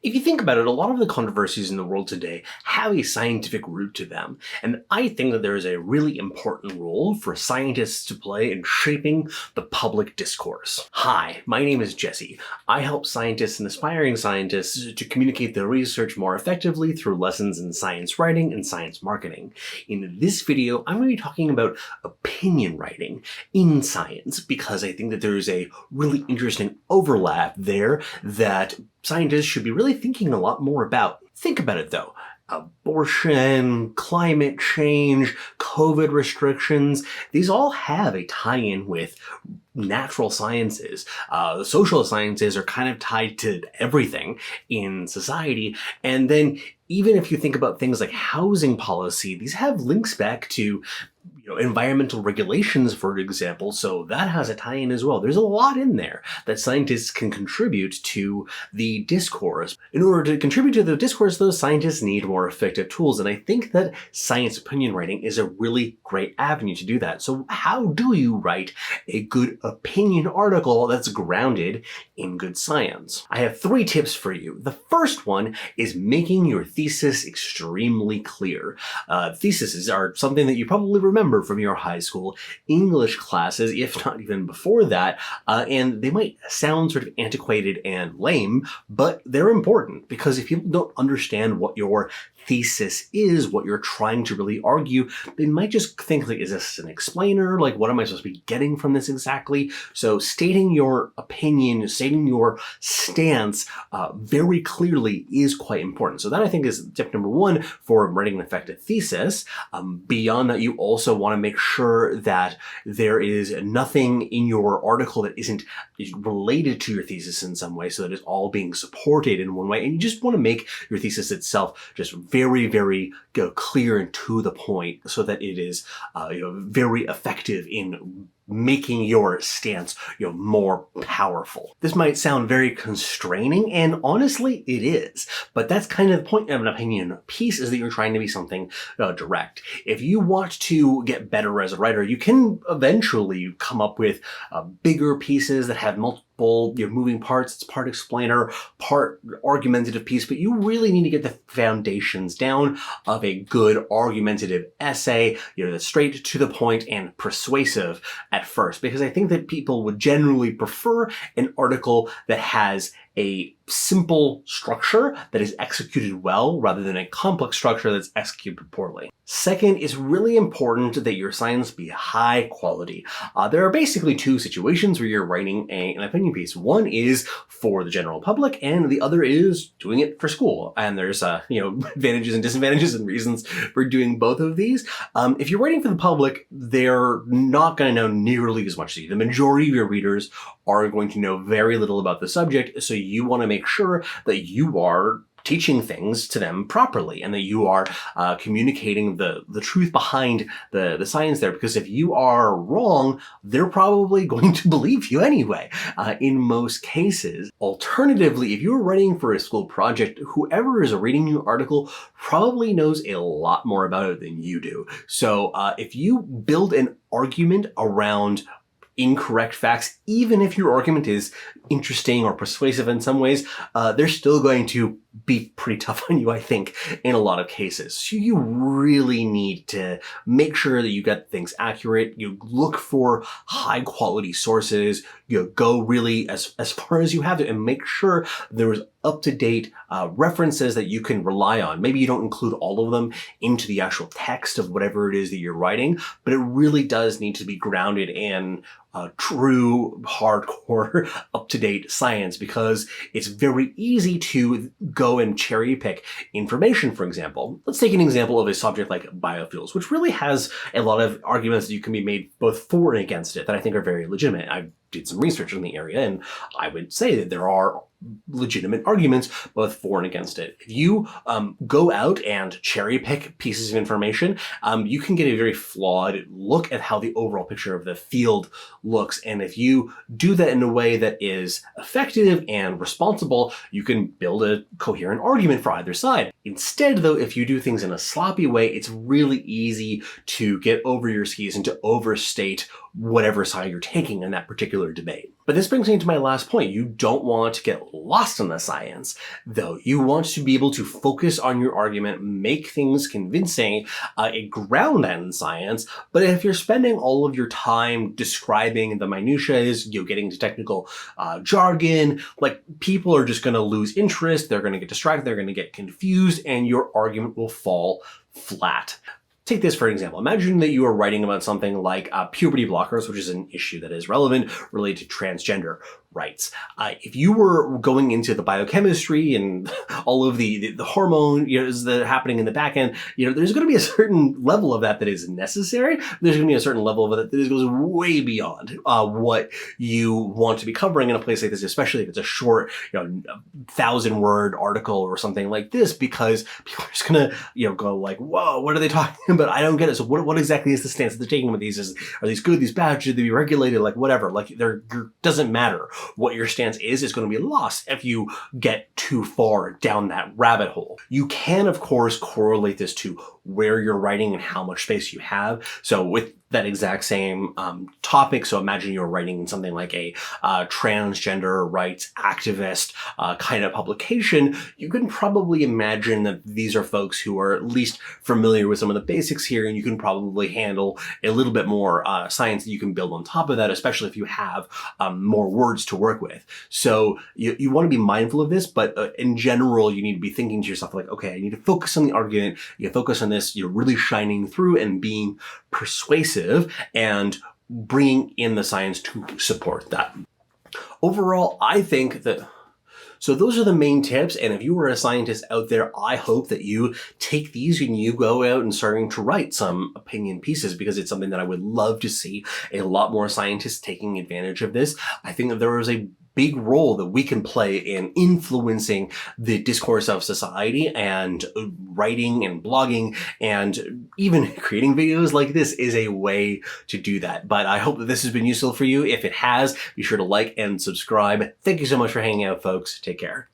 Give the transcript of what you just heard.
If you think about it, a lot of the controversies in the world today have a scientific root to them, and I think that there is a really important role for scientists to play in shaping the public discourse. Hi, my name is Jesse. I help scientists and aspiring scientists to communicate their research more effectively through lessons in science writing and science marketing. In this video, I'm going to be talking about opinion writing in science because I think that there is a really interesting overlap there that scientists should be really thinking a lot more about. Think about it though. Abortion, climate change, COVID restrictions, these all have a tie-in with natural sciences. The social sciences are kind of tied to everything in society. And then even if you think about things like housing policy, these have links back to environmental regulations, for example, so that has a tie-in as well. There's a lot in there that scientists can contribute to the discourse. In order to contribute to the discourse, those scientists need more effective tools, and I think that science opinion writing is a really great avenue to do that. So how do you write a good opinion article that's grounded in good science? I have 3 tips for you. The first one is making your thesis extremely clear. Theses are something that you probably remember from your high school English classes, if not even before that, and they might sound sort of antiquated and lame, but they're important because if people don't understand what your thesis is, what you're trying to really argue, they might just think, like, is this an explainer? Like, what am I supposed to be getting from this exactly? So stating your opinion, stating your stance very clearly is quite important. So that, I think, is tip number 1 for writing an effective thesis. Beyond that, you also want to make sure that there is nothing in your article that isn't related to your thesis in some way, so that it's all being supported in one way. And you just want to make your thesis itself just very, very clear and to the point so that it is very effective in making your stance more powerful. This might sound very constraining, and honestly it is, but that's kind of the point of an opinion piece, is that you're trying to be something direct. If you want to get better as a writer, you can eventually come up with bigger pieces that have multiple moving parts. It's part explainer, part argumentative piece, but you really need to get the foundations down of a good argumentative essay, that's straight to the point and persuasive at first, because I think that people would generally prefer an article that has a simple structure that is executed well rather than a complex structure that's executed poorly. Second, it's really important that your science be high quality. There are basically 2 situations where you're writing an opinion piece. One is for the general public, and the other is doing it for school. And there's advantages and disadvantages and reasons for doing both of these. If you're writing for the public, they're not going to know nearly as much as you. The majority of your readers are going to know very little about the subject, so you want to make sure that you are teaching things to them properly and that you are communicating the truth behind the science there, because if you are wrong, they're probably going to believe you anyway in most cases. Alternatively, if you're writing for a school project, whoever is reading your article probably knows a lot more about it than you do. So if you build an argument around incorrect facts, even if your argument is interesting or persuasive in some ways, they're still going to be pretty tough on you, I think, in a lot of cases. So you really need to make sure that you get things accurate. You look for high quality sources. You go really as far as you have to, and make sure there's up-to-date references that you can rely on. Maybe you don't include all of them into the actual text of whatever it is that you're writing, but it really does need to be grounded in true, hardcore, up-to-date science, because it's very easy to go and cherry pick information. For example, let's take an example of a subject like biofuels, which really has a lot of arguments that you can be made both for and against it that I think are very legitimate. I did some research in the area, and I would say that there are legitimate arguments both for and against it. If you go out and cherry pick pieces of information, you can get a very flawed look at how the overall picture of the field looks. And if you do that in a way that is effective and responsible, you can build a coherent argument for either side. Instead, though, if you do things in a sloppy way, it's really easy to get over your skis and to overstate whatever side you're taking in that particular debate. But this brings me to my last point. You don't want to get lost in the science, though. You want to be able to focus on your argument, make things convincing, ground that in science. But if you're spending all of your time describing the minutiae, getting into technical jargon, like, people are just going to lose interest, they're going to get distracted, they're going to get confused, and your argument will fall flat. Take this for an example. Imagine that you are writing about something like puberty blockers, which is an issue that is relevant related to transgender rights. If you were going into the biochemistry and all of the hormone that are happening in the back end, there's going to be a certain level of that is necessary. There's going to be a certain level of it that goes way beyond what you want to be covering in a place like this, especially if it's a short, 1,000-word article or something like this, because people are just going to, go like, whoa, what are they talking about? I don't get it. So what exactly is the stance that they're taking with these? Are these good, these bad? Should they be regulated? Like, whatever. Like, doesn't matter what your stance is going to be lost if you get too far down that rabbit hole. You can, of course, correlate this to where you're writing and how much space you have. So with that exact same topic, so imagine you're writing something like a transgender rights activist kind of publication, you can probably imagine that these are folks who are at least familiar with some of the basics here, and you can probably handle a little bit more science that you can build on top of that, especially if you have more words to work with. So you want to be mindful of this, but in general, you need to be thinking to yourself like, okay, I need to focus on the argument, you focus on this, you're really shining through and being persuasive and bringing in the science to support that. Overall, I think that so those are the main tips, and if you are a scientist out there, I hope that you take these and you go out and starting to write some opinion pieces, because it's something that I would love to see a lot more scientists taking advantage of this. I think that there is a big role that we can play in influencing the discourse of society, and writing and blogging and even creating videos like this is a way to do that. But I hope that this has been useful for you. If it has, be sure to like and subscribe. Thank you so much for hanging out, folks. Take care.